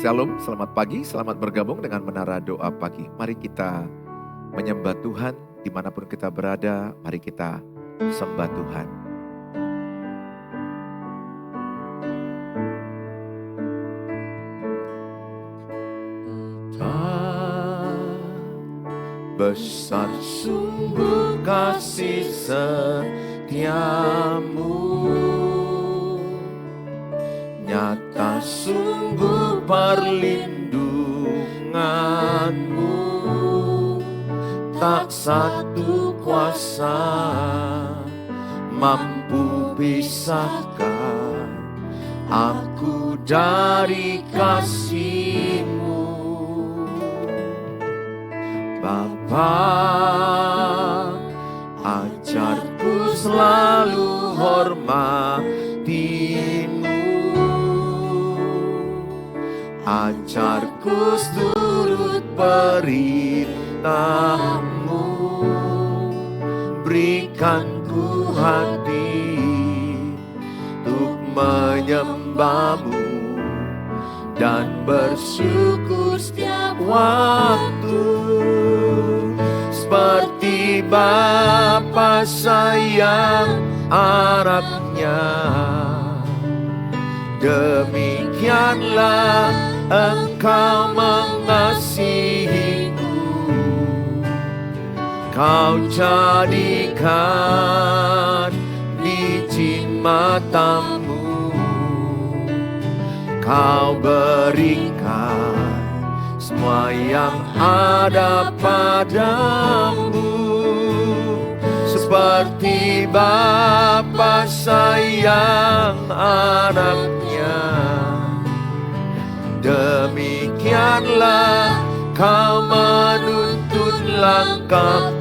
Shalom, selamat pagi, selamat bergabung dengan Menara Doa Pagi. Mari kita menyembah Tuhan dimanapun kita berada, mari kita sembah Tuhan. Besar sungguh kasih setiamu, nyata sungguh perlindunganmu, tak satu kuasa mampu pisahkan aku dari kasih-Mu. Bapa, ajarku selalu hormati-Mu, ajarku turut perintah-Mu, berikan ku hati untuk menyembah-Mu dan bersyukur setiap waktu, seperti Bapa sayang anaknya, demikianlah Engkau mengasihiku. Kau jadikan biji matamu, Kau berikan semua yang ada padamu, seperti Bapa sayang anaknya, demikianlah Kau menuntun langkahku.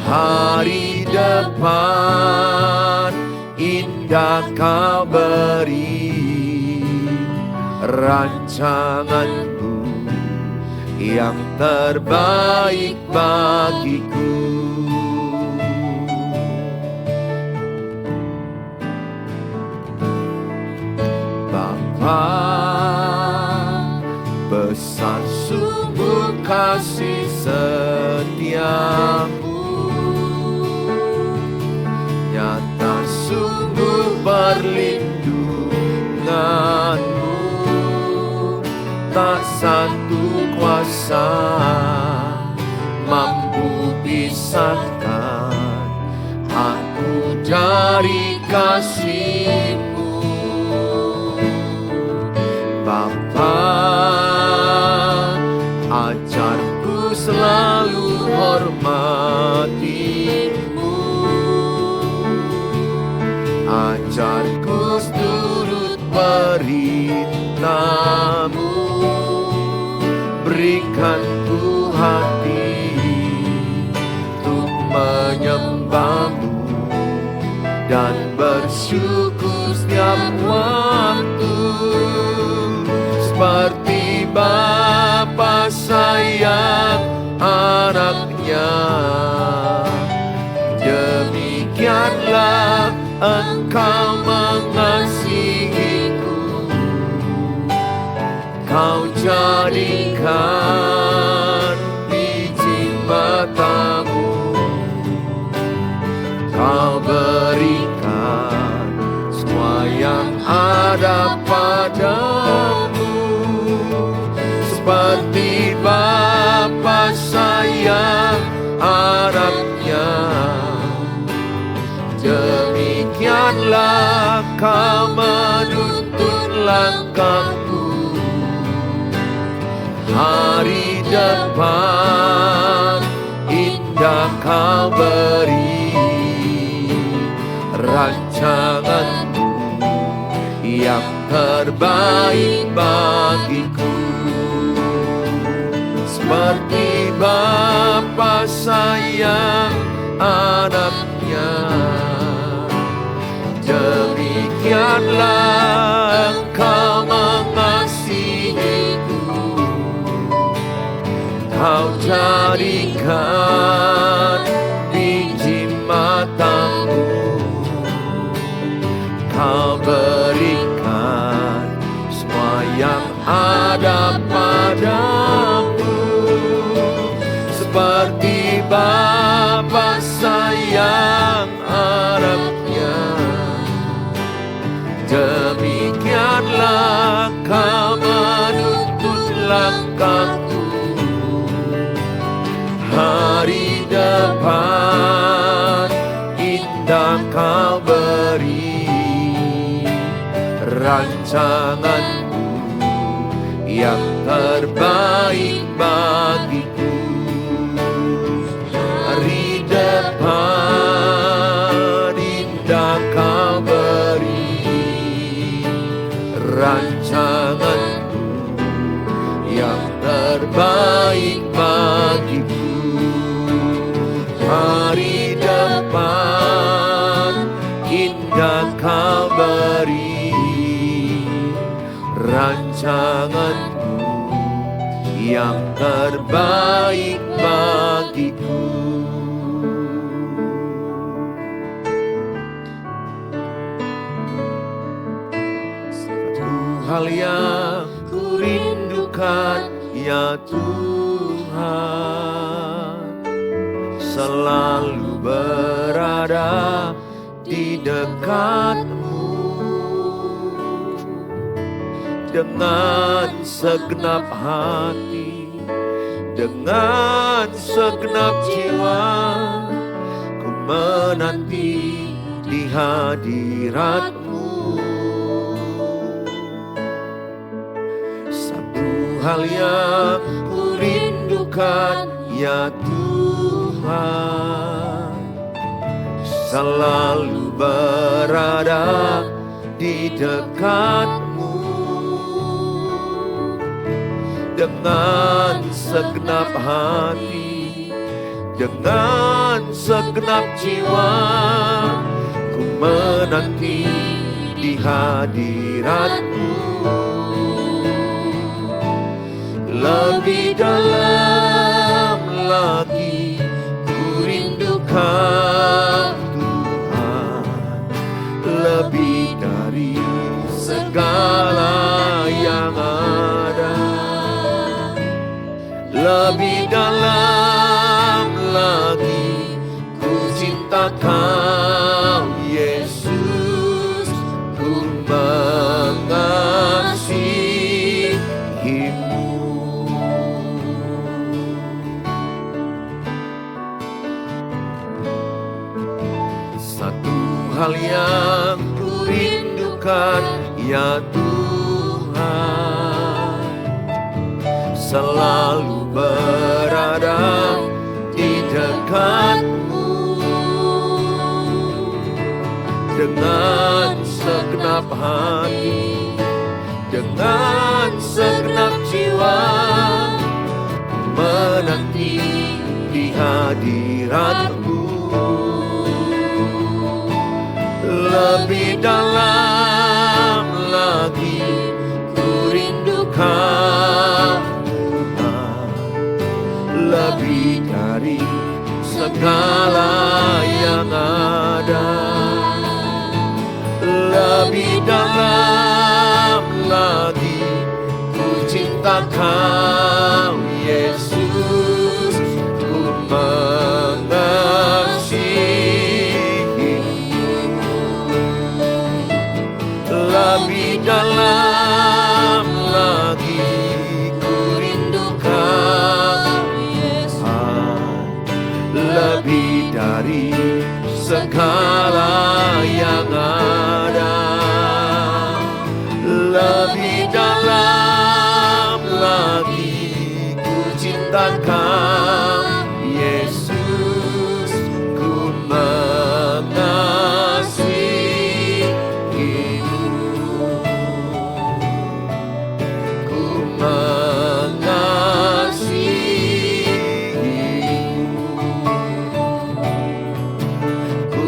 Hari depan indah Kau beri, rancanganmu yang terbaik bagiku. Bapa, besar sungguh kasih setiamu, nyata sungguh perlindunganmu, tak satu kuasa mampu pisahkan aku dari kasih-Mu. Bapa, ajarku selalu hormati-Mu, ajarku turut perintah-Mu, berikan ku hati untuk menyembah-Mu dan bersyukur setiap waktu, seperti Bapa sayang anaknya, demikianlah Engkau mengasihiku. Kau jadikan biji matamu, Kau berikan semua yang ada padamu, seperti Bapa sayang anaknya, demikianlah Kau menuntun langkahku. Hari depan indah Kau beri, rancanganmu yang terbaik bagiku, seperti Bapa sayang anaknya, demikianlah Engkau mengasihiku. Kau jadikan biji matamu, Kau berikan ada padamu, seperti Bapa sayang anaknya, demikianlah kau menuntut langkahku. Hari depan indah kau beri, rancanganmu yang terbaik bagiku. Hari depan indah kau beri, rancanganmu yang terbaik bagiku. Hari depan indah kau beri, rancanganmu yang terbaik bagiku. Satu hal yang ku rindukan ya Tuhan, selalu berada di dekatmu, dengan segenap hati, dengan segenap jiwa, ku menanti di hadiratmu. Satu hal yang ku rindukan ya Tuhan, selalu berada di dekatmu, dengan segenap hati, dengan segenap jiwa, ku menanti di hadiratmu. Lebih dalam lagi ku rindukan Tuhan, lebih dari segala yang ada. Lebih dalam lagi ku cinta Kau Yesus, ku mengasihimu. Satu hal yang ku rindukan ya Tuhan, selalu berada di dekatmu, dengan segenap hati, dengan segenap jiwa, menanti di hadiratmu. Lebih dalam lagi ku rindukan Tuhan, lebih dari segala yang ada. Lebih dalam lagi ku cinta Kau Yesus, ku mengasihimu. Lebih dalam lagi ku rindukan Yesus, lebih dari segala yang ada. Lebih dalam lagi ku cinta Kau Yesus, ku mengasihimu, ku mengasihimu, ku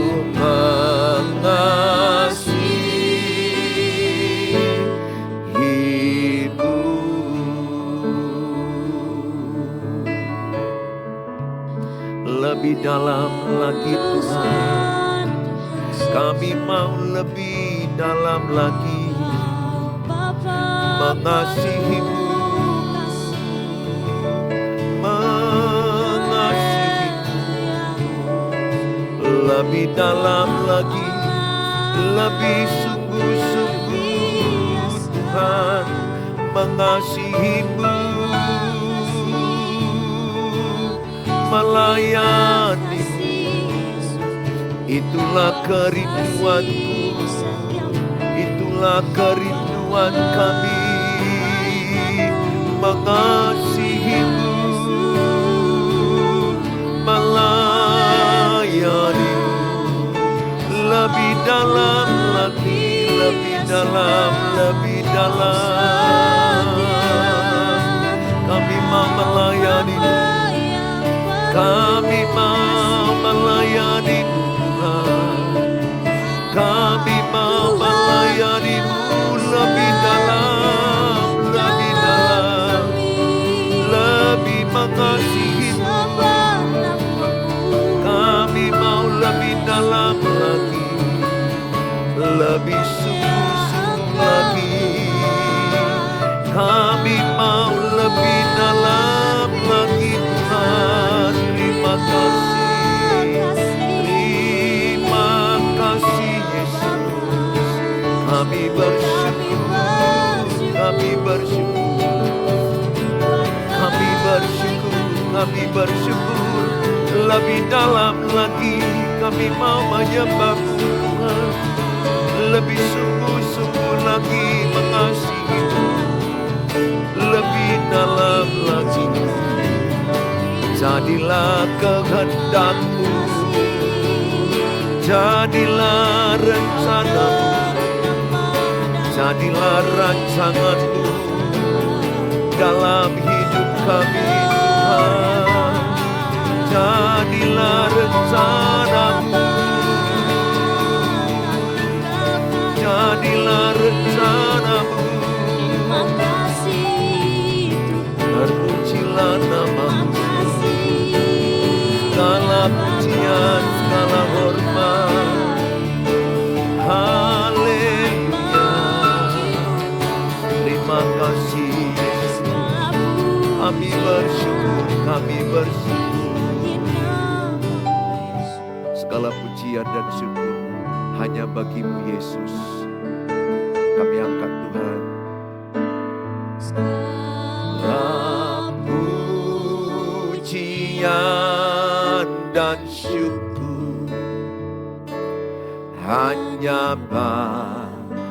lebih dalam lagi Tuhan, kami mau lebih dalam lagi mengasihimu, lebih dalam lagi, lebih sungguh-sungguh Tuhan mengasihimu, melayanimu. Itulah kerinduanku, itulah kerinduan kami, mengasihimu, melayanimu. Lebih dalam lagi, lebih dalam, lebih dalam. Kami mau melayanimu, kami mau melayanimu Tuhan. Kami mau melayanimu lebih dalam, lebih dalam, lebih mengasihimu. Kami mau lebih dalam lagi, lebih sungguh-sungguh lagi. Kami mau lebih dalam lagi Tuhan. Terima kasih, terima kasih Yesus. Kami bersyukur, kami bersyukur, kami bersyukur, kami bersyukur. Lebih dalam lagi kami mau menyembahmu Tuhan. Lebih sungguh-sungguh lagi mengasihimu, lebih dalam lagi. Jadilah kehendakmu, jadilah rencanamu, jadilah rancanganmu dalam hidup kami Tuhan. Jadilah rencanamu, jadilah rencanamu. Terpujilah namamu, segala pujian, segala hormat. Haleluya. Terima kasih Yesus. Kami bersyukur, kami bersyukur. Segala pujian dan syukur hanya bagimu Yesus. Kami angkat Tuhan. Segala pujian dan syukur hanya bagimu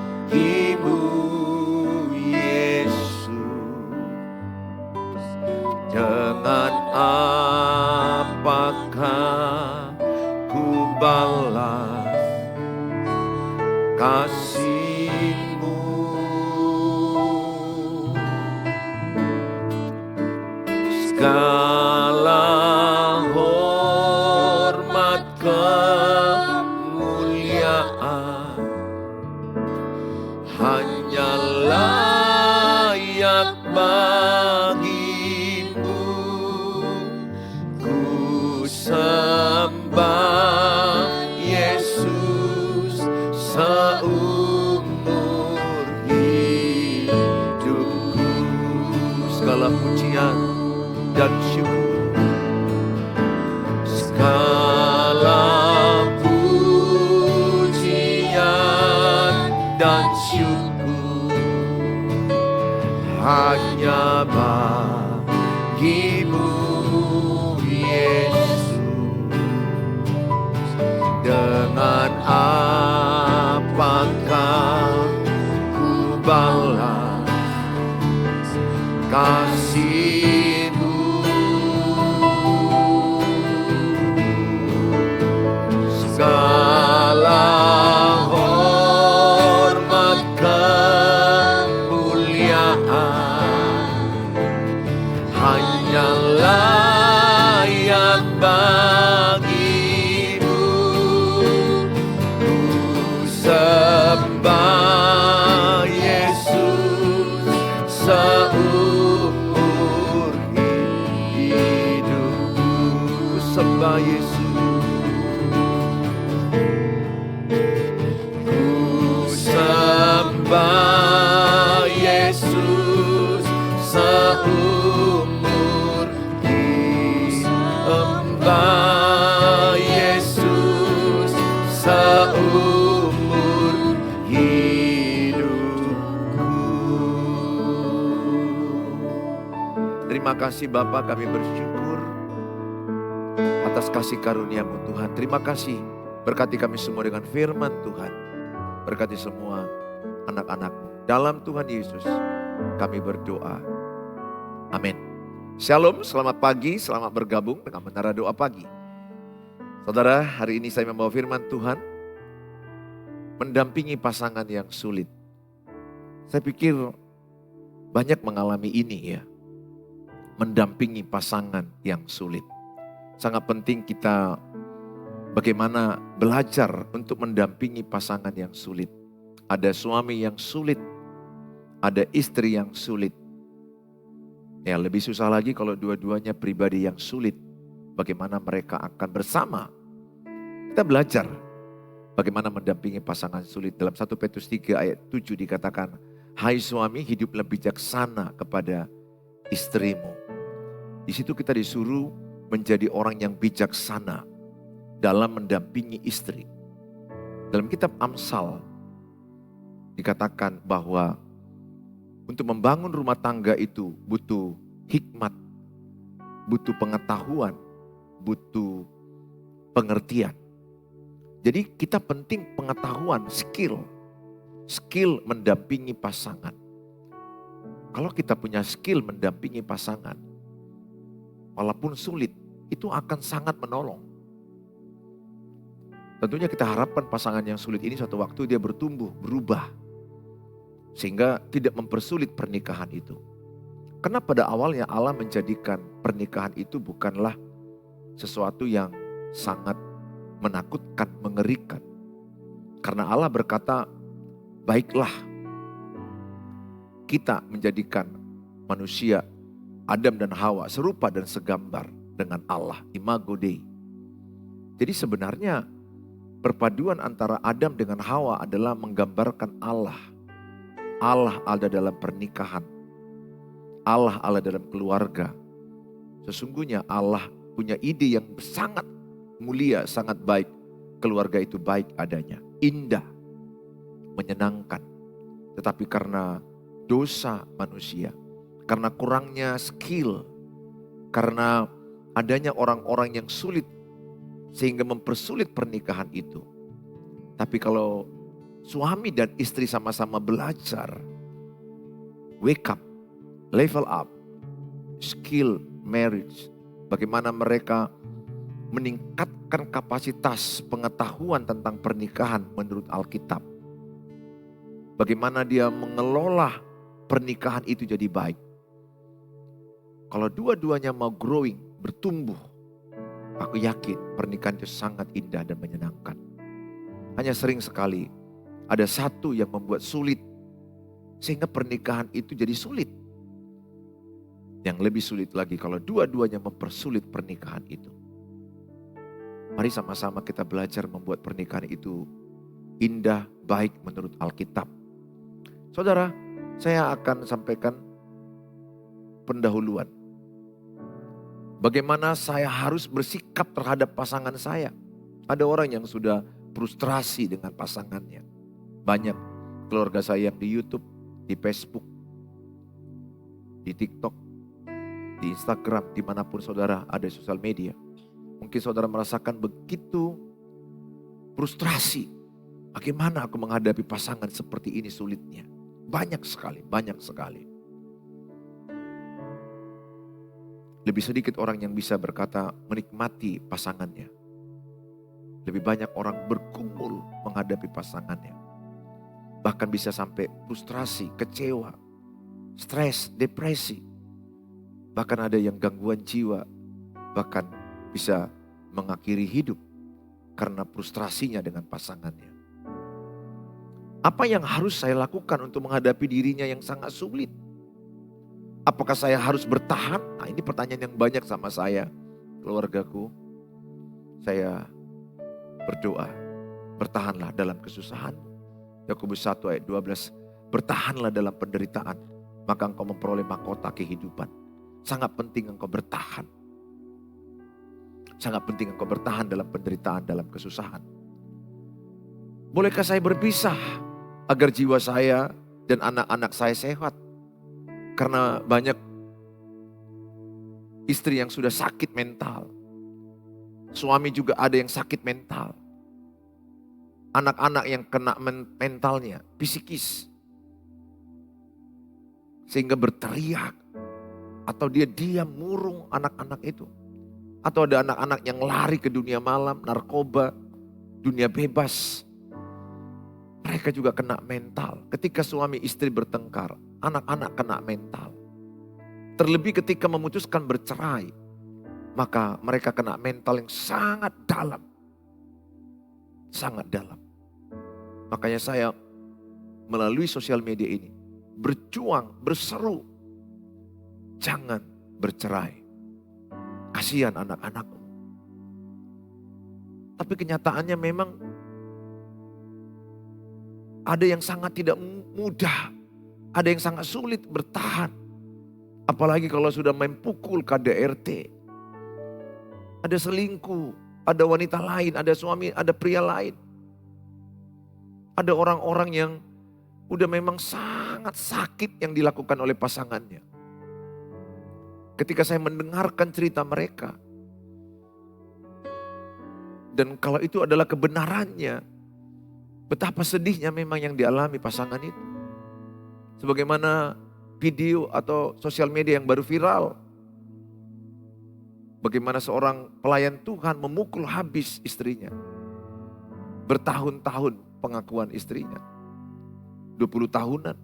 Yesus. Dengan apakah ku balas kasih-Mu? Segala hormat kemuliaan hanya layak bagimu. Ku sembah Yesus seumur hidupku. Segala pujian dan syukur, segala pujian dan syukur hanya bagimu Yesus. Dengan apakah ku balas kasih-Mu? Segala hormat kemuliaan hanya layak bagimu. Ku sembah Yesus seumur hidupku. Ku sembah Yesus. Ku sembah Yesus Terima kasih Bapa, kami bersyukur atas kasih karunia-Mu Tuhan. Terima kasih, berkati kami semua dengan firman Tuhan. Berkati semua anak-anak-Mu. Dalam Tuhan Yesus kami berdoa. Amin. Shalom, selamat pagi, selamat bergabung dengan Menara Doa Pagi. Saudara, hari ini saya membawa firman Tuhan, mendampingi pasangan yang sulit. Saya pikir banyak mengalami ini ya, mendampingi pasangan yang sulit. Sangat penting kita bagaimana belajar untuk mendampingi pasangan yang sulit. Ada suami yang sulit, ada istri yang sulit. Ya, lebih susah lagi kalau dua-duanya pribadi yang sulit. Bagaimana mereka akan bersama. Kita belajar bagaimana mendampingi pasangan sulit. Dalam 1 Petrus 3 ayat 7 dikatakan, hai suami, hiduplah bijaksana kepada istrimu. Di situ kita disuruh menjadi orang yang bijaksana dalam mendampingi istri. Dalam kitab Amsal dikatakan bahwa untuk membangun rumah tangga itu butuh hikmat, butuh pengetahuan, butuh pengertian. Jadi kita penting pengetahuan, skill mendampingi pasangan. Kalau kita punya skill mendampingi pasangan, walaupun sulit, itu akan sangat menolong. Tentunya kita harapkan pasangan yang sulit ini suatu waktu dia bertumbuh, berubah. Sehingga tidak mempersulit pernikahan itu. Karena pada awalnya Allah menjadikan pernikahan itu bukanlah sesuatu yang sangat menakutkan, mengerikan. Karena Allah berkata, baiklah kita menjadikan manusia, Adam dan Hawa serupa dan segambar dengan Allah, imago Dei. Jadi sebenarnya perpaduan antara Adam dengan Hawa adalah menggambarkan Allah. Allah ada dalam pernikahan. Allah ada dalam keluarga. Sesungguhnya Allah punya ide yang sangat mulia, sangat baik. Keluarga itu baik adanya, indah, menyenangkan. Tetapi karena dosa manusia, karena kurangnya skill, karena adanya orang-orang yang sulit, sehingga mempersulit pernikahan itu. Tapi kalau suami dan istri sama-sama belajar, wake up, level up, skill marriage, bagaimana mereka meningkatkan kapasitas pengetahuan tentang pernikahan menurut Alkitab. Bagaimana dia mengelola pernikahan itu jadi baik. Kalau dua-duanya mau growing, bertumbuh, aku yakin pernikahan itu sangat indah dan menyenangkan. Hanya sering sekali ada satu yang membuat sulit, sehingga pernikahan itu jadi sulit. Yang lebih sulit lagi kalau dua-duanya mempersulit pernikahan itu. Mari sama-sama kita belajar membuat pernikahan itu indah, baik menurut Alkitab. Saudara, saya akan sampaikan pendahuluan. Bagaimana saya harus bersikap terhadap pasangan saya. Ada orang yang sudah frustrasi dengan pasangannya. Banyak keluarga saya yang di YouTube, di Facebook, di TikTok, di Instagram, dimanapun saudara ada sosial media. Mungkin saudara merasakan begitu frustrasi. Bagaimana aku menghadapi pasangan seperti ini sulitnya. Banyak sekali, banyak sekali. Lebih sedikit orang yang bisa berkata menikmati pasangannya. Lebih banyak orang bergumul menghadapi pasangannya. Bahkan bisa sampai frustrasi, kecewa, stres, depresi. Bahkan ada yang gangguan jiwa, bahkan bisa mengakhiri hidup karena frustrasinya dengan pasangannya. Apa yang harus saya lakukan untuk menghadapi dirinya yang sangat sulit? Apakah saya harus bertahan? Nah, ini pertanyaan yang banyak sama saya, keluargaku. Saya berdoa, bertahanlah dalam kesusahan. Yakobus 1 ayat 12, bertahanlah dalam penderitaan, maka engkau memperoleh mahkota kehidupan. Sangat penting engkau bertahan. Sangat penting engkau bertahan dalam penderitaan, dalam kesusahan. Bolehkah saya berpisah agar jiwa saya dan anak-anak saya sehat? Karena banyak Istri yang sudah sakit mental. Suami juga ada yang sakit mental. Anak-anak yang kena mentalnya, psikis. Sehingga berteriak. Atau dia diam murung anak-anak itu. Atau ada anak-anak yang lari ke dunia malam, narkoba, dunia bebas. Mereka juga kena mental. Ketika suami istri bertengkar, anak-anak kena mental. Terlebih ketika memutuskan bercerai, maka mereka kena mental yang sangat dalam. Sangat dalam. Makanya saya melalui sosial media ini berjuang, berseru. Jangan bercerai. Kasihan anak-anakmu. Tapi kenyataannya memang ada yang sangat tidak mudah. Ada yang sangat sulit bertahan. Apalagi kalau sudah main pukul KDRT. Ada selingkuh, ada wanita lain, ada suami, ada pria lain. Ada orang-orang yang udah memang sangat sakit yang dilakukan oleh pasangannya. Ketika saya mendengarkan cerita mereka. Dan kalau itu adalah kebenarannya. Betapa sedihnya memang yang dialami pasangan itu. Sebagaimana video atau sosial media yang baru viral. Bagaimana seorang pelayan Tuhan memukul habis istrinya. Bertahun-tahun pengakuan istrinya. 20 tahunan.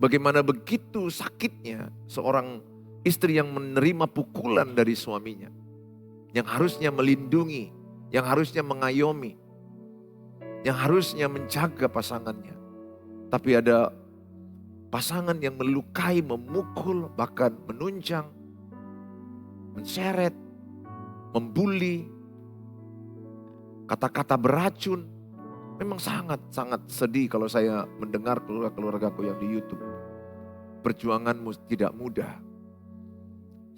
Bagaimana begitu sakitnya seorang istri yang menerima pukulan dari suaminya. Yang harusnya melindungi, yang harusnya mengayomi, yang harusnya menjaga pasangannya. Tapi ada pasangan yang melukai, memukul, bahkan menunjang, menseret, membuli, kata-kata beracun. Memang sangat-sangat sedih kalau saya mendengar keluarga-keluargaku yang di YouTube. Perjuanganmu tidak mudah.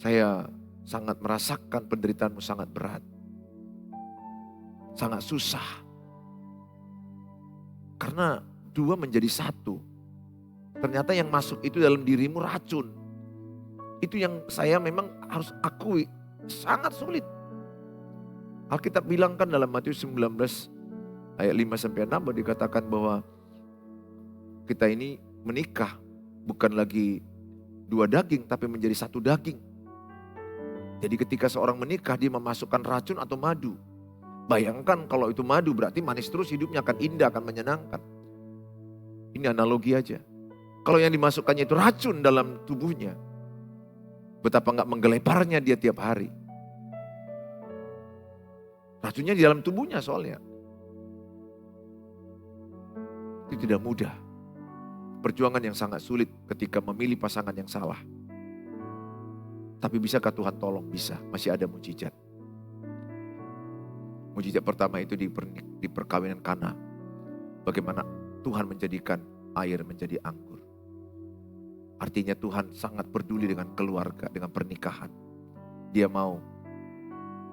Saya sangat merasakan penderitaanmu sangat berat. Sangat susah. Karena dua menjadi satu. Ternyata yang masuk itu dalam dirimu racun. Itu yang saya memang harus akui sangat sulit. Alkitab bilang kan dalam Matius 19 ayat 5-6 dikatakan bahwa kita ini menikah bukan lagi dua daging tapi menjadi satu daging. Jadi ketika seorang menikah dia memasukkan racun atau madu. Bayangkan kalau itu madu berarti manis terus hidupnya akan indah, akan menyenangkan. Ini analogi aja. Kalau yang dimasukkannya itu racun dalam tubuhnya. Betapa enggak menggeleparnya dia tiap hari. Racunnya di dalam tubuhnya soalnya. Itu tidak mudah. Perjuangan yang sangat sulit ketika memilih pasangan yang salah. Tapi bisakah Tuhan tolong? Bisa, masih ada mujizat. Mujizat pertama itu di perkawinan Kana. Bagaimana Tuhan menjadikan air menjadi anggur. Artinya Tuhan sangat peduli dengan keluarga, dengan pernikahan. Dia mau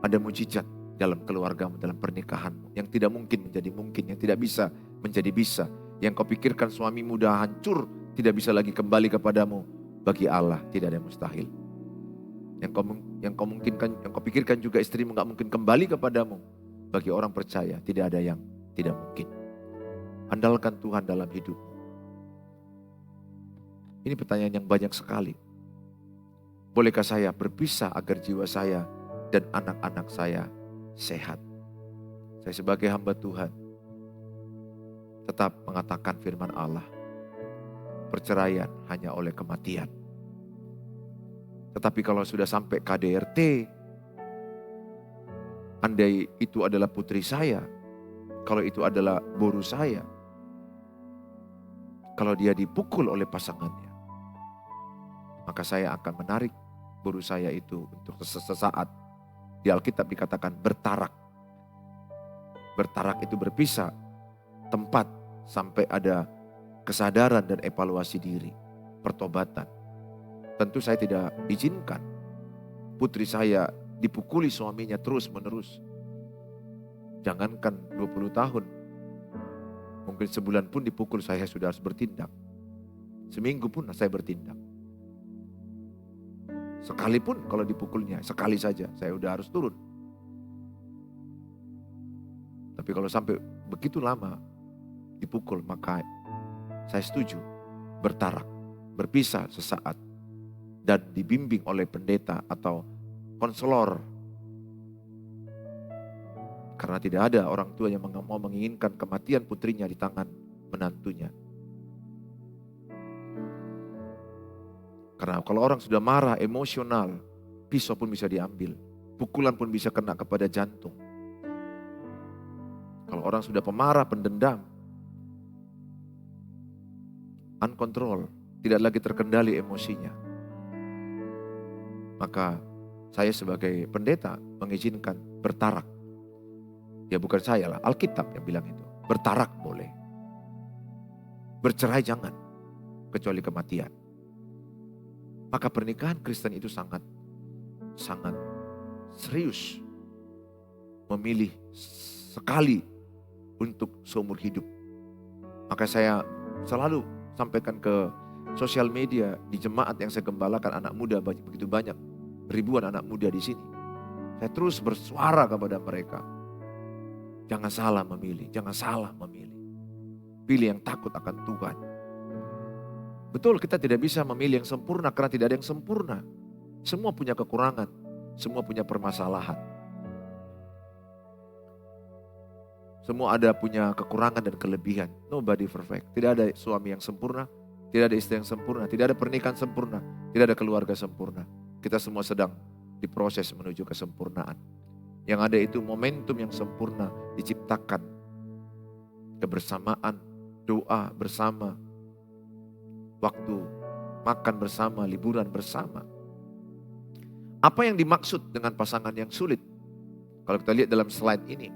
ada mujizat dalam keluargamu, dalam pernikahanmu. Yang tidak mungkin menjadi mungkin, yang tidak bisa menjadi bisa. Yang kau pikirkan suamimu mudah hancur, tidak bisa lagi kembali kepadamu. Bagi Allah tidak ada yang mustahil. Yang kau pikirkan juga istrimu gak mungkin kembali kepadamu. Bagi orang percaya tidak ada yang tidak mungkin. Andalkan Tuhan dalam hidupmu. Ini pertanyaan yang banyak sekali. Bolehkah saya berpisah agar jiwa saya dan anak-anak saya sehat? Saya sebagai hamba Tuhan tetap mengatakan firman Allah. Perceraian hanya oleh kematian. Tetapi kalau sudah sampai KDRT, andai itu adalah putri saya, kalau itu adalah boru saya, kalau dia dipukul oleh pasangannya, maka saya akan menarik boru saya itu untuk sesaat. Di Alkitab dikatakan bertarak. Bertarak itu berpisah tempat sampai ada kesadaran dan evaluasi diri, pertobatan. Tentu saya tidak izinkan putri saya dipukuli suaminya terus menerus. Jangankan 20 tahun, mungkin sebulan pun dipukul saya sudah harus bertindak. Seminggu pun saya bertindak. Sekalipun kalau dipukulnya, sekali saja saya udah harus turun. Tapi kalau sampai begitu lama dipukul, maka saya setuju bertarak, berpisah sesaat, dan dibimbing oleh pendeta atau konselor. Karena tidak ada orang tua yang mau menginginkan kematian putrinya di tangan menantunya. Karena kalau orang sudah marah, emosional, pisau pun bisa diambil. Pukulan pun bisa kena kepada jantung. Kalau orang sudah pemarah, pendendam, uncontrol, tidak lagi terkendali emosinya. Maka saya sebagai pendeta mengizinkan bertarak. Ya bukan saya lah, Alkitab yang bilang itu. Bertarak boleh. Bercerai jangan, kecuali kematian. Maka pernikahan Kristen itu sangat serius. Memilih sekali untuk seumur hidup. Maka saya selalu sampaikan ke sosial media di jemaat yang saya gembalakan, anak muda begitu banyak, ribuan anak muda di sini. Saya terus bersuara kepada mereka. Jangan salah memilih, jangan salah memilih. Pilih yang takut akan Tuhan. Betul, kita tidak bisa memilih yang sempurna karena tidak ada yang sempurna. Semua punya kekurangan, semua punya permasalahan. Semua ada punya kekurangan dan kelebihan. Nobody perfect. Tidak ada suami yang sempurna, tidak ada istri yang sempurna, tidak ada pernikahan sempurna, tidak ada keluarga sempurna. Kita semua sedang diproses menuju kesempurnaan. Yang ada itu momentum yang sempurna diciptakan. Kebersamaan, doa bersama, waktu makan bersama, liburan bersama. Apa yang dimaksud dengan pasangan yang sulit? Kalau kita lihat dalam slide ini,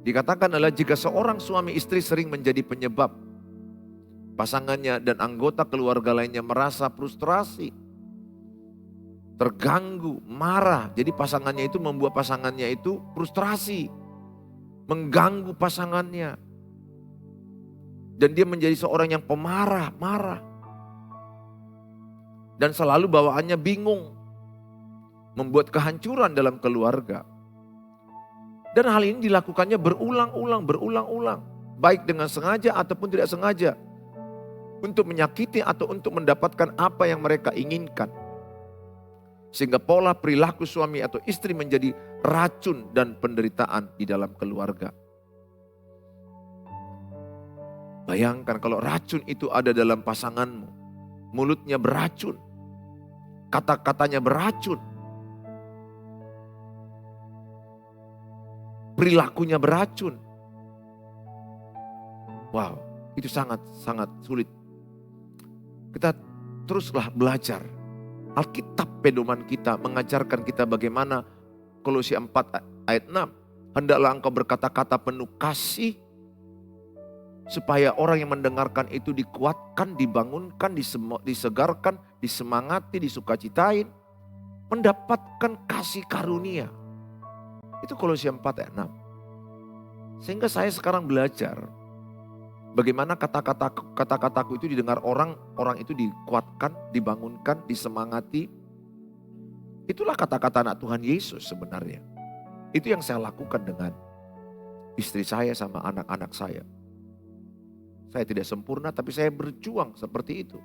dikatakan adalah jika seorang suami istri sering menjadi penyebab pasangannya dan anggota keluarga lainnya merasa frustrasi, terganggu, marah. Jadi pasangannya itu membuat pasangannya itu frustrasi, mengganggu pasangannya. Dan dia menjadi seorang yang pemarah, marah. Dan selalu bawaannya bingung. Membuat kehancuran dalam keluarga. Dan hal ini dilakukannya berulang-ulang. Baik dengan sengaja ataupun tidak sengaja. Untuk menyakiti atau untuk mendapatkan apa yang mereka inginkan. Sehingga pola perilaku suami atau istri menjadi racun dan penderitaan di dalam keluarga. Bayangkan kalau racun itu ada dalam pasanganmu. Mulutnya beracun. Kata-katanya beracun. Perilakunya beracun. Wow, itu sangat sulit. Kita teruslah belajar. Alkitab pedoman kita mengajarkan kita bagaimana Kolose 4 ayat 6. Hendaklah engkau berkata-kata penuh kasih. Supaya orang yang mendengarkan itu dikuatkan, dibangunkan, disegarkan, disemangati, disukacitain. Mendapatkan kasih karunia. Itu Kolose 4 ayat 6. Sehingga saya sekarang belajar. Bagaimana kata-kataku itu didengar orang itu dikuatkan, dibangunkan, disemangati. Itulah kata-kata anak Tuhan Yesus sebenarnya. Itu yang saya lakukan dengan istri saya sama anak-anak saya. Saya tidak sempurna tapi saya berjuang seperti itu.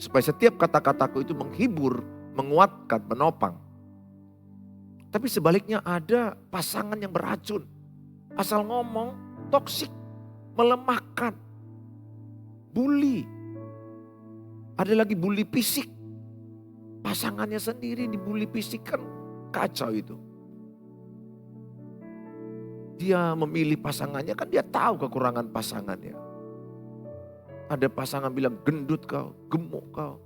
Supaya setiap kata-kataku itu menghibur, menguatkan, menopang. Tapi sebaliknya ada pasangan yang beracun. Asal ngomong, toksik, melemahkan, bully. Ada lagi bully fisik. Pasangannya sendiri dibully fisik, kan kacau itu. Dia memilih pasangannya kan dia tahu kekurangan pasangannya. Ada pasangan bilang gendut kau, gemuk kau,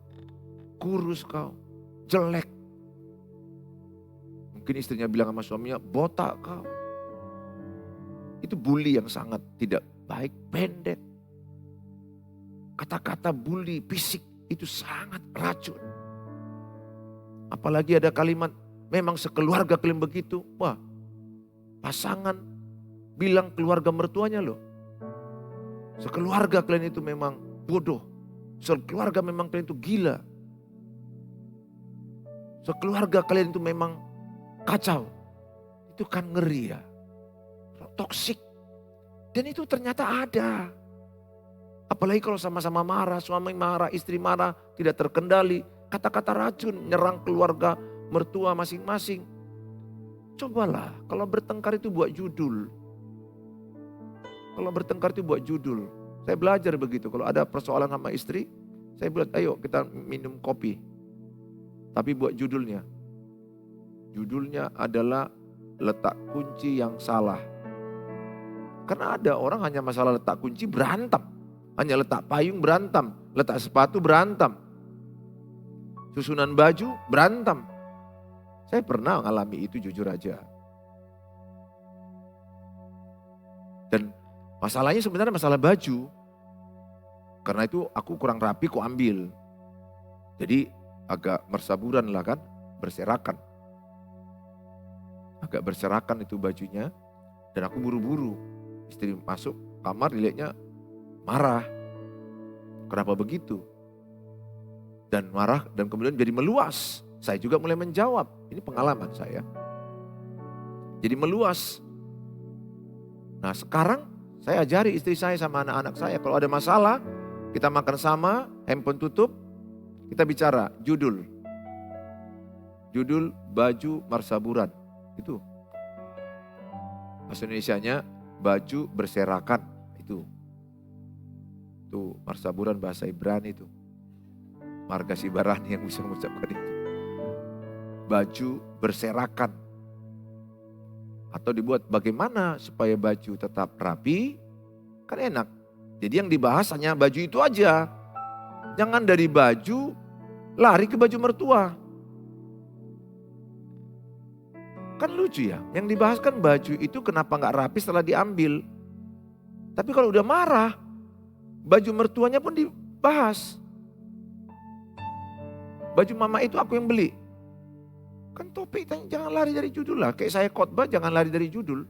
kurus kau, jelek. Mungkin istrinya bilang sama suaminya botak kau. Itu bully yang sangat tidak baik, pendek. Kata-kata bully fisik itu sangat racun. Apalagi ada kalimat memang sekeluarga kalian begitu. Wah, pasangan bilang keluarga mertuanya loh. Sekeluarga kalian itu memang bodoh. Sekeluarga memang kalian itu gila. sekeluarga kalian itu memang kacau. Itu kan ngeri ya. Toksik. Dan itu ternyata ada. Apalagi kalau sama-sama marah, suami marah, istri marah, tidak terkendali. Kata-kata racun nyerang keluarga mertua masing-masing. Cobalah kalau bertengkar itu buat judul. Kalau bertengkar itu buat judul. Saya belajar begitu. Kalau ada persoalan sama istri, saya bilang ayo kita minum kopi. Tapi buat judulnya. Judulnya adalah letak kunci yang salah. Karena ada orang hanya masalah letak kunci berantem. Hanya letak payung berantem. Letak sepatu berantem. Susunan baju berantem. Saya pernah mengalami itu jujur aja. Dan masalahnya sebenarnya masalah baju. Karena itu aku kurang rapi, aku ambil. Jadi agak mersaburan lah kan, berserakan. Agak berserakan itu bajunya. Dan aku buru-buru. Istri masuk kamar dilihatnya marah. Kenapa begitu? Dan marah dan kemudian jadi meluas. Saya juga mulai menjawab. Ini pengalaman saya. Jadi meluas. Nah sekarang saya ajari istri saya sama anak-anak saya. Kalau ada masalah, kita makan sama, handphone tutup, kita bicara judul. Judul baju marsaburan. Itu. Bahasa Indonesianya baju berserakan. Itu marsaburan bahasa Ibrani itu. Marga Sibarani yang bisa mengucapkan itu. Baju berserakan. Atau dibuat bagaimana supaya baju tetap rapi, kan enak. Jadi yang dibahas hanya baju itu aja. Jangan dari baju lari ke baju mertua. Kan lucu ya, yang dibahas kan baju itu kenapa gak rapi setelah diambil. Tapi kalau udah marah, baju mertuanya pun dibahas. Baju mama itu aku yang beli. Kan topik, jangan lari dari judul lah. Kayak saya khotbah jangan lari dari judul.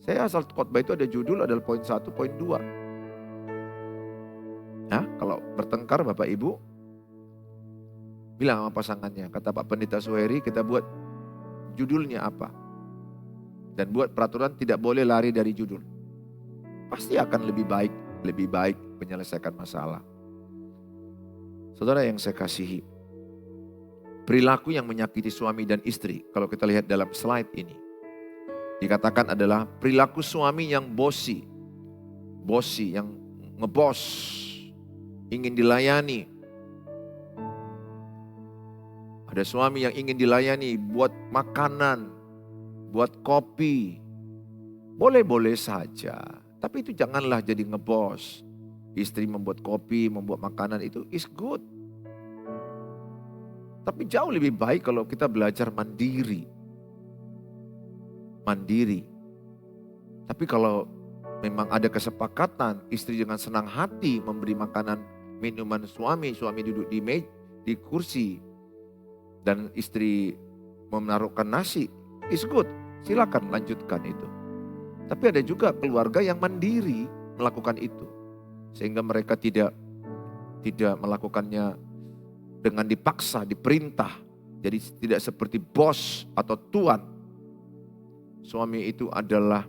Saya asal khotbah itu ada judul, ada poin 1, poin 2. Nah, kalau bertengkar Bapak Ibu, bilang sama pasangannya, kata Pak Pendeta Suheri, kita buat judulnya apa. Dan buat peraturan tidak boleh lari dari judul. Pasti akan lebih baik menyelesaikan masalah. Saudara yang saya kasihi, perilaku yang menyakiti suami dan istri, kalau kita lihat dalam slide ini, dikatakan adalah perilaku suami yang bossy, yang ngebos, ingin dilayani. Ada suami yang ingin dilayani buat makanan, buat kopi, boleh-boleh saja. Tapi itu janganlah jadi ngebos. Istri membuat kopi, membuat makanan itu is good. Tapi jauh lebih baik kalau kita belajar mandiri. Tapi kalau memang ada kesepakatan, istri dengan senang hati memberi makanan, minuman suami duduk di kursi, dan istri menaruhkan nasi, is good. Silakan lanjutkan itu. Tapi ada juga keluarga yang mandiri melakukan itu. Sehingga mereka tidak melakukannya dengan dipaksa, diperintah. Jadi tidak seperti bos atau tuan. Suami itu adalah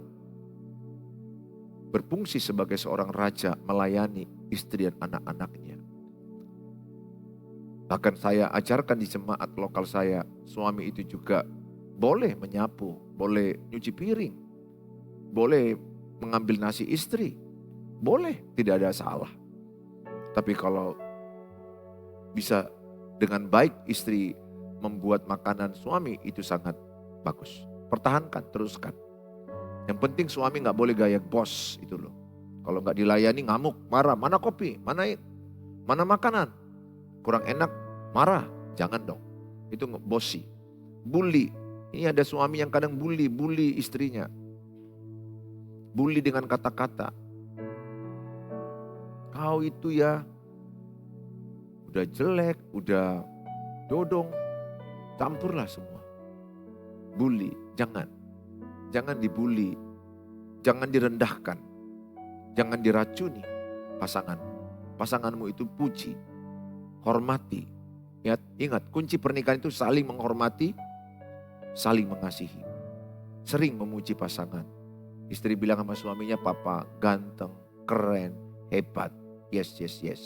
berfungsi sebagai seorang raja melayani istri dan anak-anaknya. Bahkan saya ajarkan di jemaat lokal saya, suami itu juga boleh menyapu, boleh nyuci piring, boleh mengambil nasi istri, boleh, tidak ada salah. Tapi kalau bisa dengan baik istri membuat makanan suami, itu sangat bagus. Pertahankan, teruskan. Yang penting suami gak boleh gaya bos itu loh. Kalau gak dilayani ngamuk, marah, mana kopi, mana makanan. Kurang enak, marah, jangan dong. Itu bossy. Bully, ini ada suami yang kadang bully istrinya. Bully dengan kata-kata. Kau itu ya udah jelek, udah dodong, campurlah semua. Bully, jangan dibully, jangan direndahkan, jangan diracuni pasanganmu itu puji, hormati, Ingat, kunci pernikahan itu saling menghormati, saling mengasihi. Sering memuji pasangan. Istri bilang sama suaminya, papa ganteng, keren, hebat. Yes, yes, yes.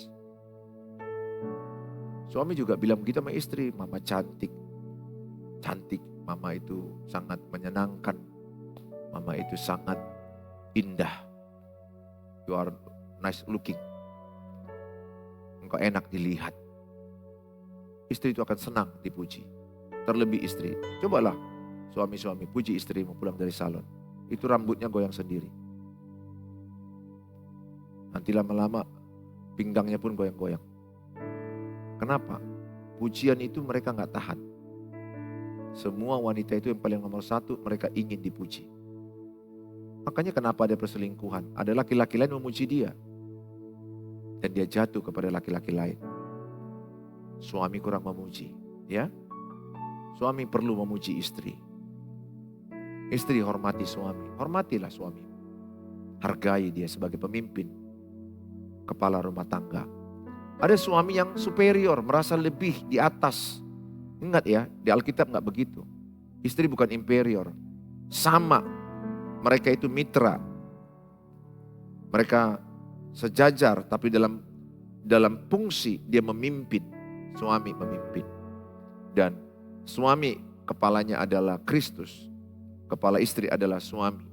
Suami juga bilang begitu sama istri, mama cantik. Cantik, mama itu sangat menyenangkan. Mama itu sangat indah. You are nice looking. Engkau enak dilihat. Istri itu akan senang dipuji. Terlebih istri. Cobalah suami-suami puji istrimu pulang dari salon. Itu rambutnya goyang sendiri. Nanti lama-lama pinggangnya pun goyang-goyang. Kenapa? Pujian itu mereka gak tahan. Semua wanita itu yang paling nomor satu, mereka ingin dipuji. Makanya kenapa ada perselingkuhan? Ada laki-laki lain memuji dia. Dan dia jatuh kepada laki-laki lain. Suami kurang memuji, ya. Suami perlu memuji istri. Istri hormati suami, hormatilah suami. Hargai dia sebagai pemimpin, kepala rumah tangga. Ada suami yang superior, merasa lebih di atas. Ingat ya, di Alkitab gak begitu. Istri bukan inferior. Sama, mereka itu mitra. Mereka sejajar, tapi dalam fungsi dia memimpin. Suami memimpin. Dan suami kepalanya adalah Kristus. Kepala istri adalah suami.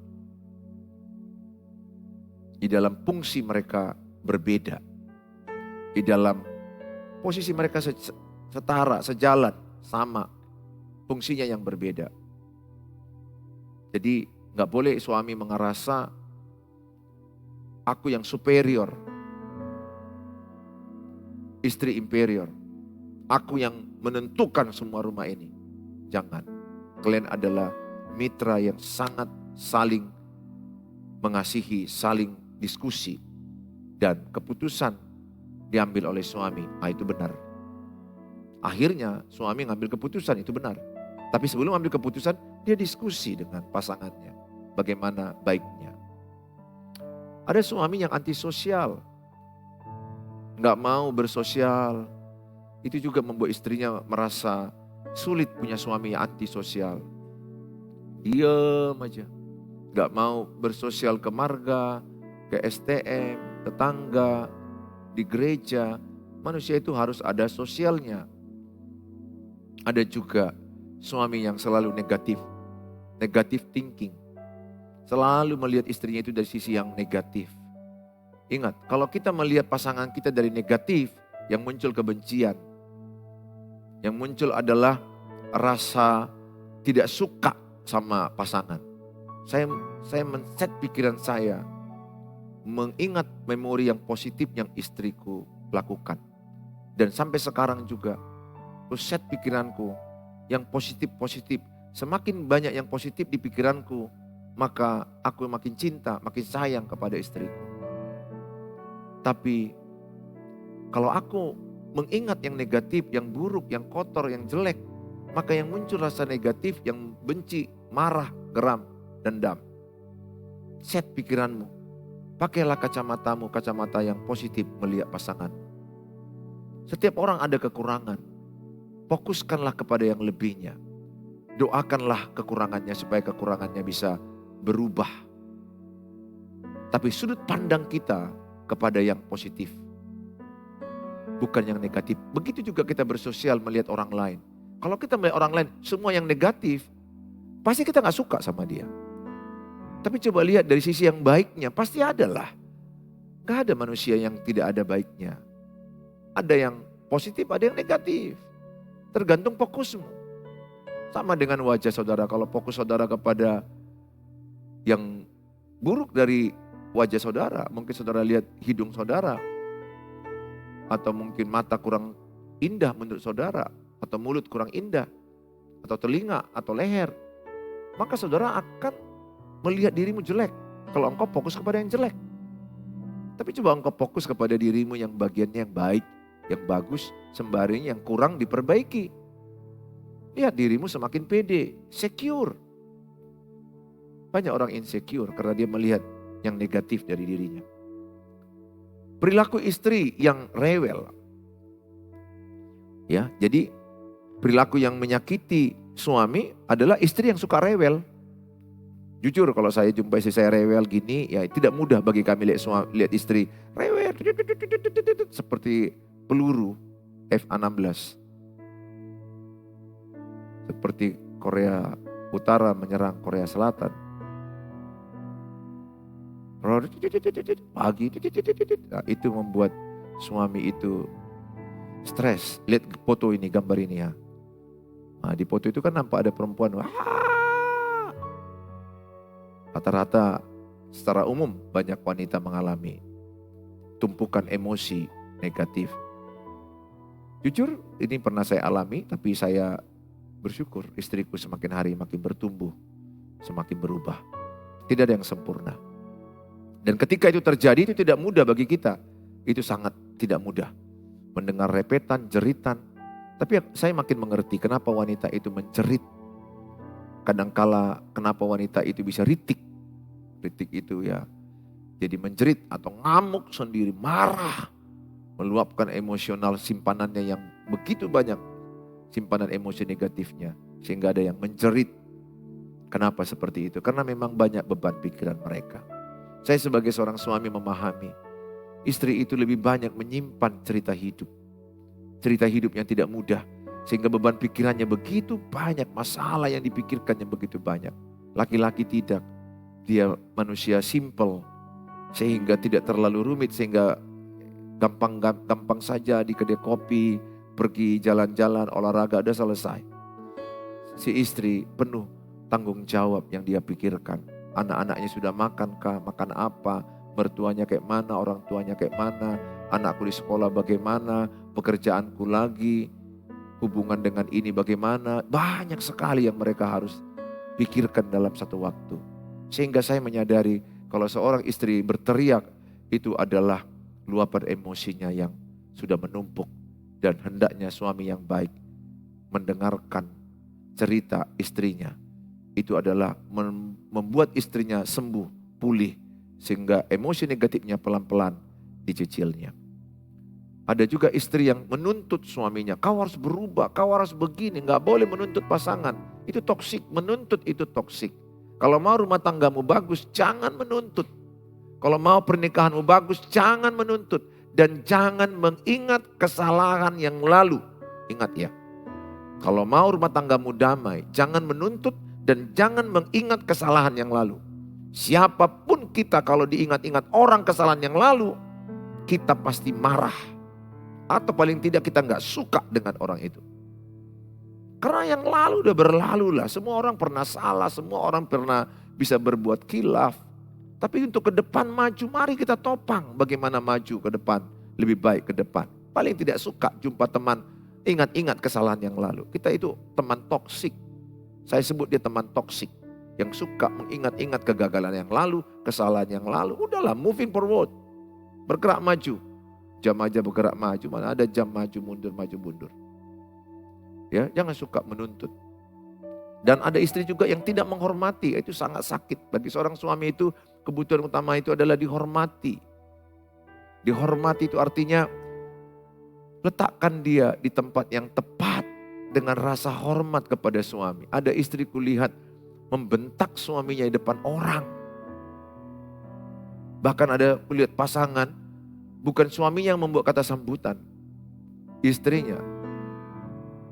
Di dalam fungsi mereka berbeda. Di dalam posisi mereka setara, sejalan, sama. Fungsinya yang berbeda. Jadi gak boleh suami merasa aku yang superior. Istri inferior. Aku yang menentukan semua rumah ini. Jangan. Kalian adalah mitra yang sangat saling mengasihi, saling diskusi. Dan keputusan diambil oleh suami. Itu benar. Akhirnya suami ngambil keputusan, itu benar. Tapi sebelum ambil keputusan, dia diskusi dengan pasangannya. Bagaimana baiknya. Ada suami yang antisosial. Nggak mau bersosial. Itu juga membuat istrinya merasa sulit punya suami yang antisosial. Diam aja. Nggak mau bersosial ke marga, ke STM, tetangga, di gereja. Manusia itu harus ada sosialnya. Ada juga suami yang selalu negatif. Negatif thinking. Selalu melihat istrinya itu dari sisi yang negatif. Ingat, kalau kita melihat pasangan kita dari negatif, yang muncul kebencian. Yang muncul adalah rasa tidak suka sama pasangan. Saya men-set pikiran saya. Mengingat memori yang positif yang istriku lakukan. Dan sampai sekarang juga. Aku set pikiranku yang positif-positif. Semakin banyak yang positif di pikiranku. Maka aku makin cinta, makin sayang kepada istriku. Tapi kalau aku mengingat yang negatif, yang buruk, yang kotor, yang jelek. Maka yang muncul rasa negatif, yang benci, marah, geram, dendam. Set pikiranmu. Pakailah kacamatamu, kacamata yang positif melihat pasangan. Setiap orang ada kekurangan. Fokuskanlah kepada yang lebihnya. Doakanlah kekurangannya supaya kekurangannya bisa berubah. Tapi sudut pandang kita kepada yang positif. Bukan yang negatif. Begitu juga kita bersosial melihat orang lain. Kalau kita melihat orang lain semua yang negatif, pasti kita gak suka sama dia. Tapi coba lihat dari sisi yang baiknya, pasti ada lah. Gak ada manusia yang tidak ada baiknya. Ada yang positif, ada yang negatif. Tergantung fokusmu. Sama dengan wajah saudara, kalau fokus saudara kepada yang buruk dari wajah saudara, mungkin saudara lihat hidung saudara, atau mungkin mata kurang indah menurut saudara, atau mulut kurang indah, atau telinga, atau leher. Maka saudara akan melihat dirimu jelek kalau engkau fokus kepada yang jelek. Tapi coba engkau fokus kepada dirimu yang bagiannya yang baik, yang bagus, sembari yang kurang diperbaiki. Lihat dirimu semakin pede, secure. Banyak orang insecure karena dia melihat yang negatif dari dirinya. Perilaku istri yang rewel. Ya, jadi perilaku yang menyakiti suami adalah istri yang suka rewel. Jujur kalau saya jumpa istri saya rewel gini, ya tidak mudah bagi kami lihat istri rewel seperti peluru F-16. Seperti Korea Utara menyerang Korea Selatan. Pagi, nah, itu membuat suami itu stres. Lihat foto ini, gambar ini ya. Nah, di foto itu kan nampak ada perempuan. Wah, rata-rata secara umum banyak wanita mengalami tumpukan emosi negatif. Jujur ini pernah saya alami, tapi saya bersyukur istriku semakin hari makin bertumbuh, semakin berubah. Tidak ada yang sempurna. Dan ketika itu terjadi itu tidak mudah bagi kita. Itu sangat tidak mudah. Mendengar repetan, jeritan. Tapi saya makin mengerti kenapa wanita itu menjerit. Kadangkala kenapa wanita itu bisa ritik. Ritik itu ya jadi menjerit atau ngamuk sendiri, marah. Meluapkan emosional simpanannya yang begitu banyak. Simpanan emosi negatifnya. Sehingga ada yang menjerit. Kenapa seperti itu? Karena memang banyak beban pikiran mereka. Saya sebagai seorang suami memahami. Istri itu lebih banyak menyimpan cerita hidup. Cerita hidup yang tidak mudah. Sehingga beban pikirannya begitu banyak. Masalah yang dipikirkannya begitu banyak. Laki-laki tidak. Dia manusia simple. Sehingga tidak terlalu rumit. Sehingga gampang saja di kedai kopi. Pergi jalan-jalan, olahraga, udah selesai. Si istri penuh tanggung jawab yang dia pikirkan. Anak-anaknya sudah makan kah, makan apa, mertuanya kayak mana, orang tuanya kayak mana, anakku di sekolah bagaimana, pekerjaanku lagi, hubungan dengan ini bagaimana. Banyak sekali yang mereka harus pikirkan dalam satu waktu. Sehingga saya menyadari kalau seorang istri berteriak itu adalah luapan emosinya yang sudah menumpuk. Dan hendaknya suami yang baik mendengarkan cerita istrinya. Itu adalah membuat istrinya sembuh, pulih. Sehingga emosi negatifnya pelan-pelan dicicilnya. Ada juga istri yang menuntut suaminya. Kau harus berubah, kau harus begini. Gak boleh menuntut pasangan. Itu toksik, menuntut itu toksik. Kalau mau rumah tanggamu bagus, jangan menuntut. Kalau mau pernikahanmu bagus, jangan menuntut. Dan jangan mengingat kesalahan yang lalu. Ingat ya. Kalau mau rumah tanggamu damai, jangan menuntut dan jangan mengingat kesalahan yang lalu. Siapapun kita kalau diingat-ingat orang kesalahan yang lalu, kita pasti marah. Atau paling tidak kita nggak suka dengan orang itu. Karena yang lalu udah berlalu lah. Semua orang pernah salah, semua orang pernah bisa berbuat khilaf. Tapi untuk ke depan maju, mari kita topang bagaimana maju ke depan. Lebih baik ke depan. Paling tidak suka jumpa teman, ingat-ingat kesalahan yang lalu. Kita itu teman toksik. Saya sebut dia teman toksik. Yang suka mengingat-ingat kegagalan yang lalu, kesalahan yang lalu. Udahlah, moving forward. Bergerak maju. Jam aja bergerak maju, mana ada jam maju mundur. Ya, jangan suka menuntut. Dan ada istri juga yang tidak menghormati, itu sangat sakit. Bagi seorang suami itu kebutuhan utama itu adalah dihormati. Dihormati itu artinya letakkan dia di tempat yang tepat dengan rasa hormat kepada suami. Ada istri kulihat membentak suaminya di depan orang. Bahkan ada kulihat pasangan, bukan suaminya yang membuat kata sambutan, istrinya.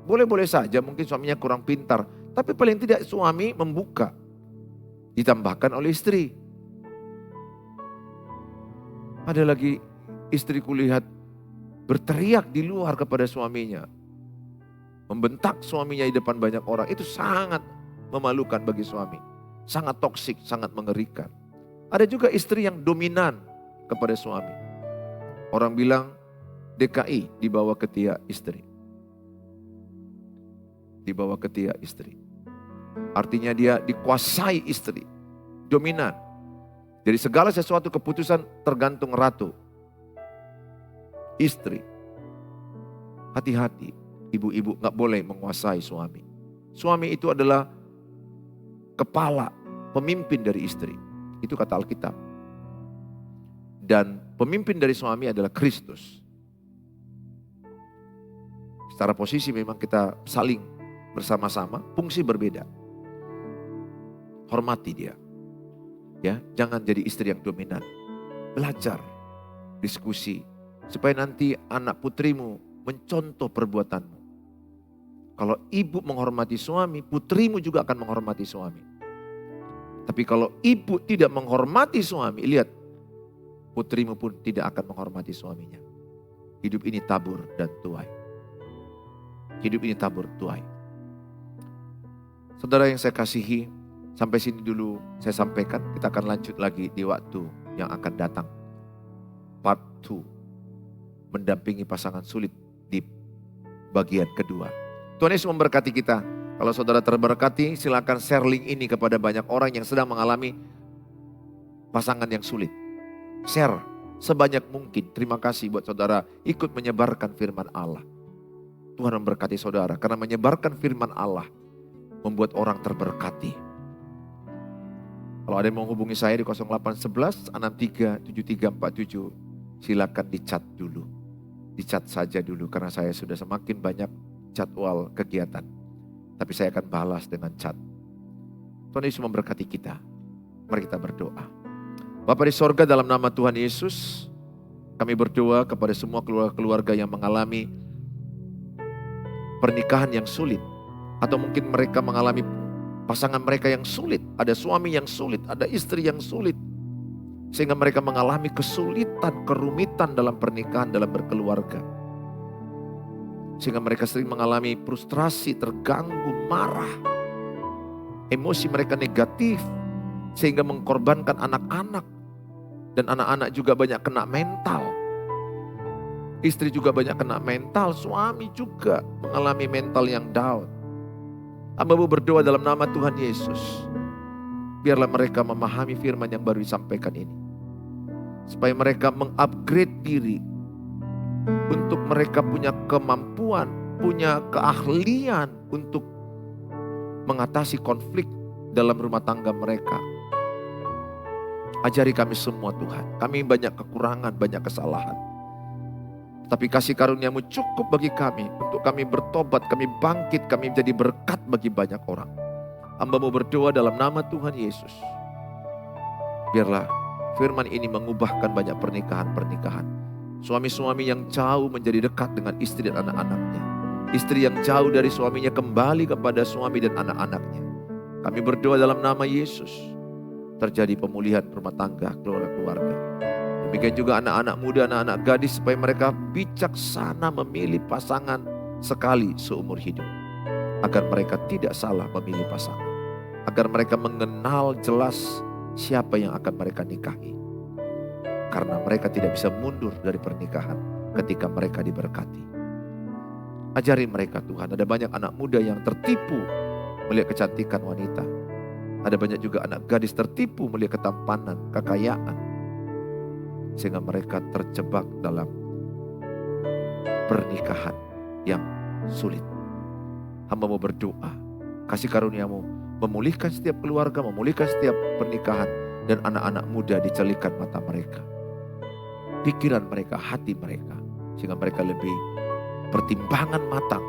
Boleh-boleh saja mungkin suaminya kurang pintar, tapi paling tidak suami membuka. Ditambahkan oleh istri. Ada lagi istri kulihat berteriak di luar kepada suaminya. Membentak suaminya di depan banyak orang. Itu sangat memalukan bagi suami. Sangat toksik, sangat mengerikan. Ada juga istri yang dominan kepada suami. Orang bilang DKI dibawa ketiak istri. Dibawa ketiak istri. Artinya dia dikuasai istri. Dominan. Jadi segala sesuatu keputusan tergantung ratu. Istri. Hati-hati. Ibu-ibu gak boleh menguasai suami. Suami itu adalah kepala, pemimpin dari istri. Itu kata Alkitab. Dan pemimpin dari suami adalah Kristus. Secara posisi memang kita saling bersama-sama, fungsi berbeda. Hormati dia. Ya, jangan jadi istri yang dominan. Belajar, diskusi, supaya nanti anak putrimu mencontoh perbuatanmu. Kalau ibu menghormati suami, putrimu juga akan menghormati suami. Tapi kalau ibu tidak menghormati suami, lihat, putrimu pun tidak akan menghormati suaminya. Hidup ini tabur dan tuai. Hidup ini tabur tuai. Saudara yang saya kasihi, sampai sini dulu saya sampaikan. Kita akan lanjut lagi di waktu yang akan datang. Part 2. Mendampingi pasangan sulit di bagian kedua. Tuhan Yesus memberkati kita. Kalau saudara terberkati, silakan share link ini kepada banyak orang yang sedang mengalami pasangan yang sulit. Share sebanyak mungkin. Terima kasih buat saudara ikut menyebarkan firman Allah. Tuhan memberkati saudara karena menyebarkan firman Allah membuat orang terberkati. Kalau ada yang mau hubungi saya di 0811 63 7347, silakan dicat dulu. Dicat saja dulu karena saya sudah semakin banyak jadwal kegiatan. Tapi saya akan balas dengan chat. Tuhan Yesus memberkati kita. Mari kita berdoa. Bapa di sorga, dalam nama Tuhan Yesus, kami berdoa kepada semua keluarga-keluarga yang mengalami pernikahan yang sulit. Atau mungkin mereka mengalami pasangan mereka yang sulit. Ada suami yang sulit, ada istri yang sulit. Sehingga mereka mengalami kesulitan, kerumitan dalam pernikahan, dalam berkeluarga. Sehingga mereka sering mengalami frustrasi, terganggu, marah. Emosi mereka negatif. Sehingga mengkorbankan anak-anak. Dan anak-anak juga banyak kena mental. Istri juga banyak kena mental. Suami juga mengalami mental yang down. Hamba-Mu berdoa dalam nama Tuhan Yesus. Biarlah mereka memahami firman yang baru disampaikan ini. Supaya mereka mengupgrade diri. Untuk mereka punya kemampuan, punya keahlian untuk mengatasi konflik dalam rumah tangga mereka. Ajari kami semua Tuhan. Kami banyak kekurangan, banyak kesalahan. Tapi kasih karunia-Mu cukup bagi kami. Untuk kami bertobat, kami bangkit, kami menjadi berkat bagi banyak orang. Hamba-Mu berdoa dalam nama Tuhan Yesus. Biarlah firman ini mengubahkan banyak pernikahan-pernikahan. Suami-suami yang jauh menjadi dekat dengan istri dan anak-anaknya. Istri yang jauh dari suaminya kembali kepada suami dan anak-anaknya. Kami berdoa dalam nama Yesus. Terjadi pemulihan rumah tangga, keluarga-keluarga. Demikian juga anak-anak muda, anak-anak gadis, supaya mereka bijaksana memilih pasangan sekali seumur hidup. Agar mereka tidak salah memilih pasangan. Agar mereka mengenal jelas siapa yang akan mereka nikahi. Karena mereka tidak bisa mundur dari pernikahan ketika mereka diberkati. Ajari mereka Tuhan. Ada banyak anak muda yang tertipu melihat kecantikan wanita. Ada banyak juga anak gadis tertipu melihat ketampanan, kekayaan. Sehingga mereka terjebak dalam pernikahan yang sulit. Hamba-Mu berdoa. Kasih karunia-Mu memulihkan setiap keluarga, memulihkan setiap pernikahan. Dan anak-anak muda dicelikan mata mereka. Pikiran mereka, hati mereka. Sehingga mereka lebih pertimbangan matang.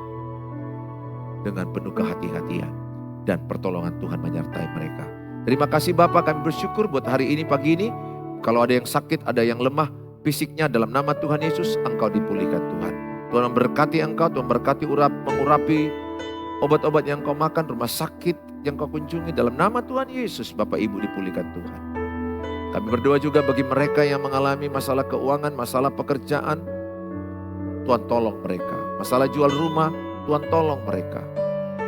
Dengan penuh kehati-hatian. Dan pertolongan Tuhan menyertai mereka. Terima kasih Bapak, kami bersyukur buat hari ini, pagi ini. Kalau ada yang sakit, ada yang lemah fisiknya, dalam nama Tuhan Yesus, Engkau dipulihkan Tuhan. Tuhan memberkati Engkau, Tuhan memberkati mengurapi obat-obat yang Kau makan, rumah sakit yang Kau kunjungi. Dalam nama Tuhan Yesus, Bapak Ibu dipulihkan Tuhan. Kami berdoa juga bagi mereka yang mengalami masalah keuangan, masalah pekerjaan. Tuhan tolong mereka. Masalah jual rumah, Tuhan tolong mereka.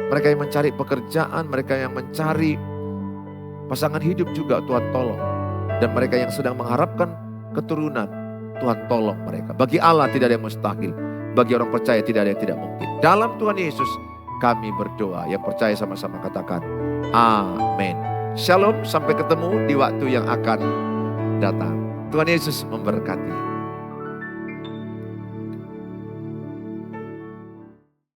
Mereka yang mencari pekerjaan, mereka yang mencari pasangan hidup juga Tuhan tolong. Dan mereka yang sedang mengharapkan keturunan, Tuhan tolong mereka. Bagi Allah tidak ada yang mustahil. Bagi orang percaya tidak ada yang tidak mungkin. Dalam Tuhan Yesus kami berdoa. Yang percaya sama-sama katakan amin. Shalom, sampai ketemu di waktu yang akan datang. Tuhan Yesus memberkati.